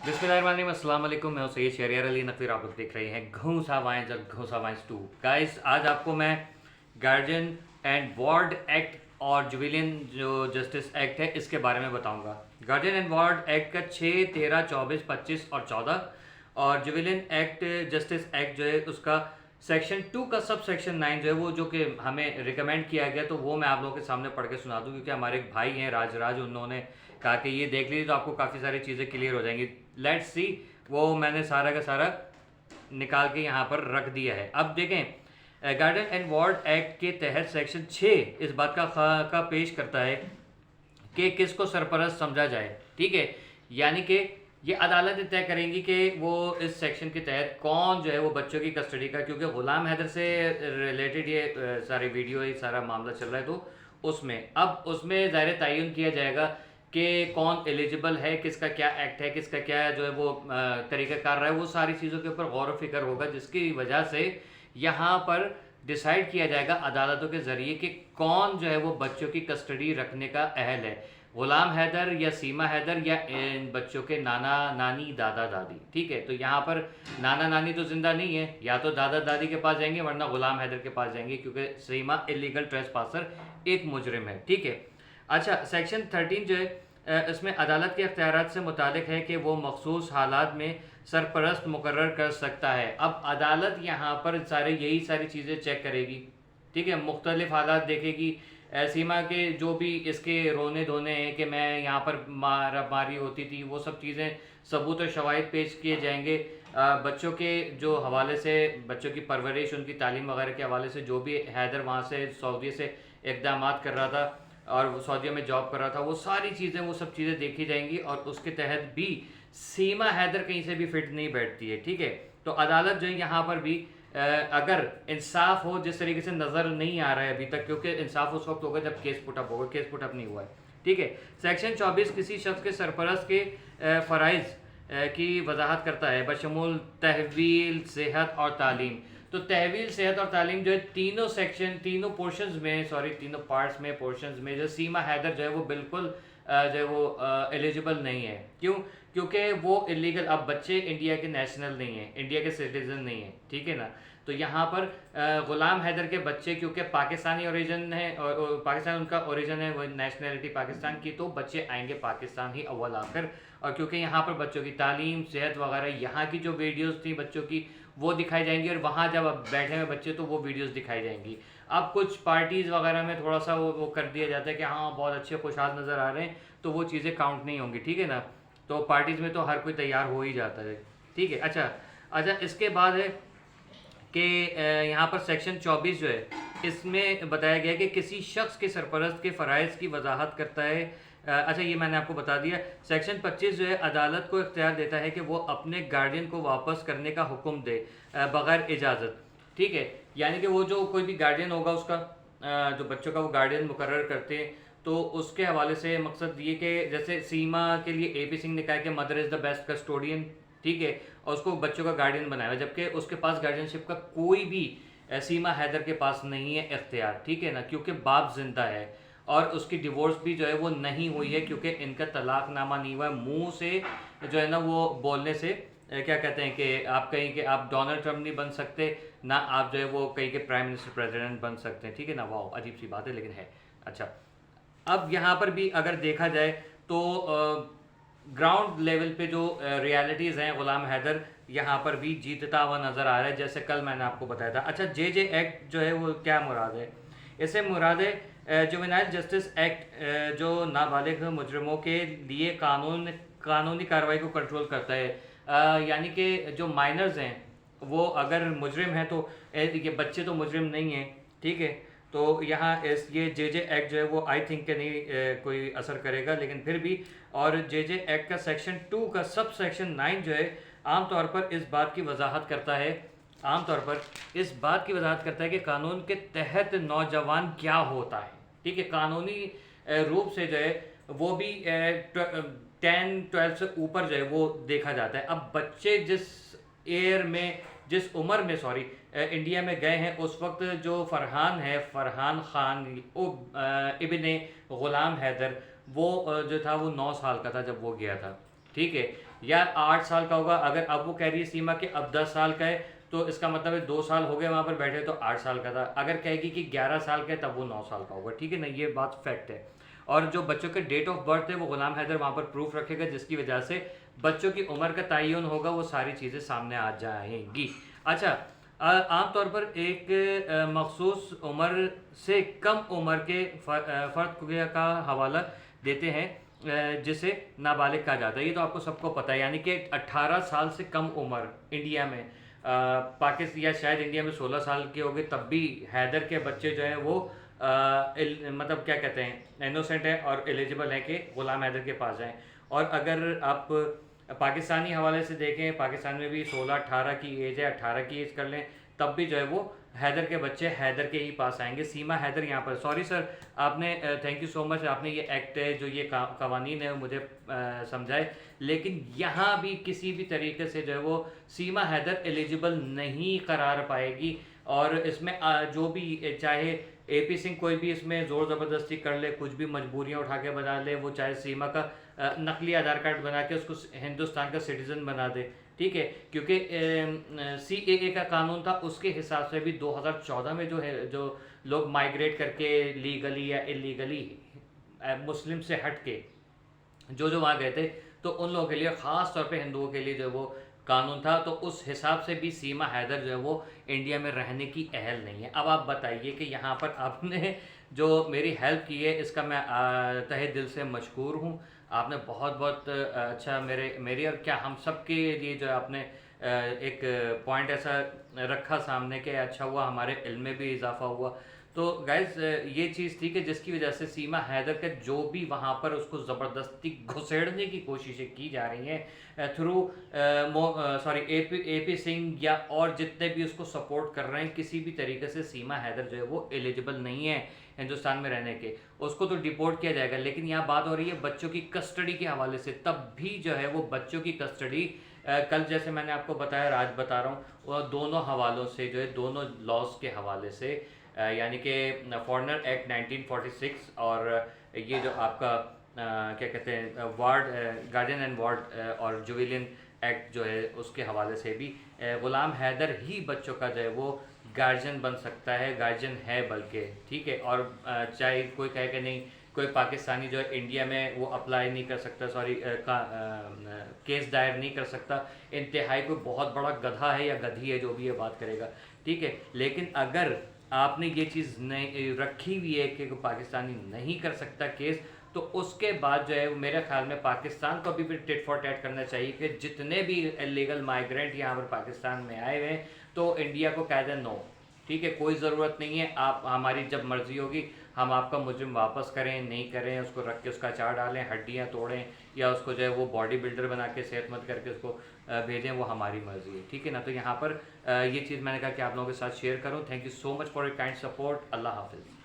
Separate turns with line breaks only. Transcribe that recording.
बिस्मिल्लाहिर्रहमानिर्रहीम, अस्सलाम वालेकुम। मैं हूं सैयद शहरियार अली नकवी। आप लोग देख रहे हैं घूसा वाइन्स और घूसा वाइन्स 2। गाइस, आज आपको मैं गार्जियन एंड वार्ड एक्ट और जुवेलियन जो जस्टिस एक्ट है इसके बारे में बताऊंगा। गार्जियन एंड वार्ड एक्ट का 6, 13, 24, 25 और 14, और जुवेलियन एक्ट जस्टिस एक्ट जो है उसका सेक्शन 2 का सब सेक्शन 9 जो है वो जो कि हमें रिकमेंड किया गया, तो वो मैं आप लोगों के सामने पढ़ के सुना दूं, क्योंकि हमारे एक भाई हैं राज, उन्होंने कहा कि ये देख लीजिए तो आपको काफ़ी सारी चीज़ें क्लियर हो जाएंगी। लेट्स सी, वो मैंने सारा का सारा निकाल के यहाँ पर रख दिया है। अब देखें, गार्डन एंड वार्ड एक्ट के तहत सेक्शन 6 इस बात का पेश करता है कि किसको सरपरस्त समझा जाए। ठीक है, यानी कि ये अदालतें तय करेंगी कि वो इस सेक्शन के तहत कौन जो है वो बच्चों की कस्टडी का, क्योंकि गुलाम हैदर से रिलेटेड ये सारे वीडियो ये सारा मामला चल रहा है, तो उसमें ज़ाहिर तयन किया जाएगा कि कौन एलिजिबल है, किसका क्या एक्ट है, किसका क्या जो है वो तरीक़ाकार रहा है, वो सारी चीज़ों के ऊपर गौर व फिक्र होगा, जिसकी वजह से यहाँ पर डिसाइड किया जाएगा अदालतों के ज़रिए कि कौन जो है वो बच्चों की कस्टडी रखने का अहल है, गुलाम हैदर या सीमा हैदर या इन बच्चों के नाना नानी दादा दादी। ठीक है, तो यहाँ पर नाना नानी तो जिंदा नहीं है, या तो दादा दादी के पास जाएंगे वरना गुलाम हैदर के पास जाएंगे, क्योंकि सीमा इलीगल ट्रेसपासर एक मुजरिम है। ठीक है। अच्छा, सेक्शन 13 जो है इसमें अदालत के अख्तियारात से मुतालिक है कि वो मखसूस हालात में सरपरस्त मुकर्रर कर सकता है। अब अदालत यहाँ पर यही सारी चीज़ें चेक करेगी। ठीक है, मुख्तलिफ हालात देखेगी। सीमा के जो भी इसके रोने धोने हैं कि मैं यहाँ पर मारी होती थी, वो सब चीज़ें सबूत और शवाहिद पेश किए जाएंगे। बच्चों के जो हवाले से, बच्चों की परवरिश, उनकी तालीम वगैरह के हवाले से जो भी हैदर वहाँ से सऊदी से इक़दाम कर रहा था और सऊदीया में जॉब कर रहा था, वो सारी चीज़ें, वो सब चीज़ें देखी जाएंगी, और उसके तहत भी सीमा हैदर कहीं से भी फिट नहीं बैठती है। ठीक है, तो अदालत जो है यहाँ पर भी अगर इंसाफ हो, जिस तरीके से नज़र नहीं आ रहा है अभी तक, क्योंकि इंसाफ उस वक्त होगा जब केस पुटअप होगा, केस पुटअप नहीं हुआ है। ठीक है, सेक्शन 24 किसी शख्स के सरपरस्त के फ़राइज़ की वजाहत करता है बशमूल तहवील, सेहत और तालीम। तो तहवील, सेहत और तालीम जो है तीनों सेक्शन, तीनों पोर्शंस में, तीनों पार्ट्स में, पोर्शंस में जो सीमा हैदर जो है वो बिल्कुल जो है वो एलिजिबल नहीं है। क्यों? क्योंकि वो इलीगल, अब बच्चे इंडिया के नेशनल नहीं हैं, इंडिया के सिटीजन नहीं हैं। ठीक है ना, तो यहाँ पर गुलाम हैदर के बच्चे क्योंकि पाकिस्तानी ओरिजिन है, और पाकिस्तान उनका ओरिजिन है, वो नेशनलिटी पाकिस्तान की, तो बच्चे आएंगे पाकिस्तान ही अव्वल आकर। और क्योंकि यहाँ पर बच्चों की तालीम, सेहत वगैरह, यहाँ की जो वीडियोस थी बच्चों की वो दिखाई जाएंगी, और वहाँ जब अब बैठे हुए बच्चे तो वो वीडियोस दिखाई जाएंगी। अब कुछ पार्टीज़ वगैरह में थोड़ा सा वो कर दिया जाता है कि हाँ बहुत अच्छे खुशहाल नज़र आ रहे हैं, तो वो चीज़ें काउंट नहीं होंगी। ठीक है ना, तो पार्टीज़ में तो हर कोई तैयार हो ही जाता है। ठीक है। अच्छा अच्छा, इसके बाद है कि यहाँ पर सेक्शन 24 जो है इसमें बताया गया कि किसी शख्स के सरपरस्त के फ़राइज़ की वजाहत करता है। अच्छा, ये मैंने आपको बता दिया। सेक्शन 25 जो है अदालत को इख्तियार देता है कि वो अपने गार्डियन को वापस करने का हुक्म दे बग़ैर इजाज़त। ठीक है, यानी कि वो जो कोई भी गार्डियन होगा उसका, जो बच्चों का वो गार्डियन मुकर्रर करते हैं, तो उसके हवाले से मकसद ये कि जैसे सीमा के लिए AP सिंह ने कहा कि mother is the best custodian. ठीक है, और उसको बच्चों का गार्डियन बनाया, जबकि उसके पास गार्डियनशिप का कोई भी सीमा हैदर के पास नहीं है इख्तियार। ठीक है ना, क्योंकि बाप जिंदा है और उसकी डिवोर्स भी जो है वो नहीं हुई है, क्योंकि इनका तलाकनामा नहीं हुआ है। मुंह से जो है ना वो बोलने से क्या कहते हैं कि आप कहीं के आप डोनाल्ड ट्रम्प नहीं बन सकते, ना आप जो है वो कहीं के प्राइम मिनिस्टर प्रेसिडेंट बन सकते हैं। ठीक है ना, वाह अजीब सी बात है लेकिन है। अच्छा, अब यहाँ पर भी अगर देखा जाए तो ग्राउंड लेवल पे जो रियलिटीज़ हैं, गुलाम हैदर यहाँ पर भी जीतता हुआ नज़र आ रहा है, जैसे कल मैंने आपको बताया था। अच्छा, JJ एक्ट जो है वो क्या मुराद है? इससे मुराद है जुवेनाइल जस्टिस एक्ट, जो नाबालिग मुजरिमों के लिए कानूनी कार्रवाई को कंट्रोल करता है। यानी कि जो माइनर्स हैं वो अगर मुजरिम हैं तो ये बच्चे तो मुजरिम नहीं हैं। ठीक है, तो यहाँ ये JJ एक्ट जो है वो आई थिंक के नहीं कोई असर करेगा, लेकिन फिर भी। और JJ एक्ट का सेक्शन 2 का सब सेक्शन 9 जो है आमतौर पर इस बात की वजाहत करता है, कि कानून के तहत नौजवान क्या होता है। ठीक है, कानूनी रूप से जो है वो भी 10-12 से ऊपर जो है वो देखा जाता है। अब बच्चे जिस उम्र में इंडिया में गए हैं, उस वक्त जो फरहान खान इब्ने गुलाम हैदर, वो जो था वो 9 साल का था जब वो गया था। ठीक है, या 8 साल का होगा। अगर अब वो कह रही है सीमा कि अब 10 साल का है, तो इसका मतलब है 2 साल हो गए वहाँ पर बैठे तो 8 साल का था। अगर कहेगी कि 11 साल का है तब वो 9 साल का होगा, ठीक है ना, ये बात फैक्ट है। और जो बच्चों के डेट ऑफ बर्थ है वो गुलाम हैदर वहाँ पर प्रूफ रखेगा, जिसकी वजह से बच्चों की उम्र का तयन होगा, वो सारी चीज़ें सामने आ जाएंगी। अच्छा, आमतौर पर एक मखसूस उम्र से कम उम्र के फ़र्द का हवाला देते हैं, जिसे नाबालिग कहा जाता है। ये तो आपको सबको पता है, यानी कि 18 साल से कम उम्र इंडिया में, पाकिस्तान या शायद इंडिया में 16 साल के हो गए तब भी हैदर के बच्चे जो हैं वो मतलब क्या कहते हैं, इनोसेंट है और एलिजिबल है कि गुलाम हैदर के पास जाएं। और अगर आप पाकिस्तानी हवाले से देखें, पाकिस्तान में भी 16-18 की एज है, 18 की एज कर लें तब भी जो है वो हैदर के बच्चे हैदर के ही पास आएंगे। सीमा हैदर यहाँ पर, सॉरी सर, आपने थैंक यू सो मच, आपने ये एक्ट है जो ये कवानीन है मुझे समझाए, लेकिन यहाँ भी किसी भी तरीके से जो है वो सीमा हैदर एलिजिबल नहीं करार पाएगी। और इसमें जो भी चाहे एपी सिंह कोई भी इसमें ज़ोर ज़बरदस्ती कर ले, कुछ भी मजबूरियाँ उठा के बना ले, वो चाहे सीमा का नकली आधार कार्ड बना के उसको हिंदुस्तान का सिटीज़न बना दे, ठीक है, क्योंकि CAA का कानून था, उसके हिसाब से भी 2014 में जो है, जो लोग माइग्रेट करके लीगली या इलीगली मुस्लिम से हट के जो जो वहाँ गए थे, तो उन लोगों के लिए, ख़ास तौर पे हिंदुओं के लिए जो वो कानून था, तो उस हिसाब से भी सीमा हैदर जो है वो इंडिया में रहने की अहल नहीं है। अब आप बताइए कि यहाँ पर आपने जो मेरी हेल्प की है, इसका मैं तहे दिल से मशकूर हूँ। आपने बहुत बहुत अच्छा मेरी और क्या हम सब के लिए जो है आपने एक पॉइंट ऐसा रखा सामने कि अच्छा हुआ, हमारे इल्म में भी इजाफा हुआ। तो गाइज ये चीज़ थी कि जिसकी वजह से सीमा हैदर के जो भी वहाँ पर उसको ज़बरदस्ती घुसेड़ने की कोशिशें की जा रही हैं थ्रू AP सिंह या और जितने भी उसको सपोर्ट कर रहे हैं, किसी भी तरीके से सीमा हैदर जो है वो एलिजिबल नहीं है हिंदुस्तान में रहने के, उसको तो डिपोर्ट किया जाएगा। लेकिन यहाँ बात हो रही है बच्चों की कस्टडी के हवाले से, तब भी जो है वो बच्चों की कस्टडी कल जैसे मैंने आपको बताया और आज बता रहा हूँ, वो दोनों हवालों से जो है, दोनों लॉज के हवाले से, यानी कि फॉरेनर एक्ट 1946 और ये जो आपका क्या कहते हैं वार्ड गार्जियन एंड वार्ड और जुवेलियन एक्ट जो है उसके हवाले से भी गुलाम हैदर ही बच्चों का जो है वो गार्जियन बन सकता है, गार्जियन है बल्कि, ठीक है। और चाहे कोई कहे कि नहीं, कोई पाकिस्तानी जो है इंडिया में वो अप्लाई नहीं कर सकता, सॉरी केस दायर नहीं कर सकता, इंतहाई कोई बहुत बड़ा गधा है या गधी है जो भी ये बात करेगा, ठीक है। लेकिन अगर आपने ये चीज़ नहीं रखी हुई है कि पाकिस्तानी नहीं कर सकता केस, तो उसके बाद जो है मेरे ख्याल में पाकिस्तान को भी टिट फॉर टैट करना चाहिए कि जितने भी इलीगल माइग्रेंट यहाँ पर पाकिस्तान में आए हुए हैं, तो इंडिया को कह दें नो, ठीक है, कोई ज़रूरत नहीं है, आप हमारी जब मर्ज़ी होगी हम आपका मुजरिम वापस करें, नहीं करें, उसको रख के उसका अचार डालें, हड्डियाँ तोड़ें, या उसको जो है वो बॉडी बिल्डर बना के सेहतमंद करके उसको भेजें, वो हमारी मर्ज़ी है, ठीक है ना। तो यहाँ पर ये चीज़ मैंने कहा कि आप लोगों के साथ शेयर करूँ। Thank you so much for your kind support. Allah हाफिज़।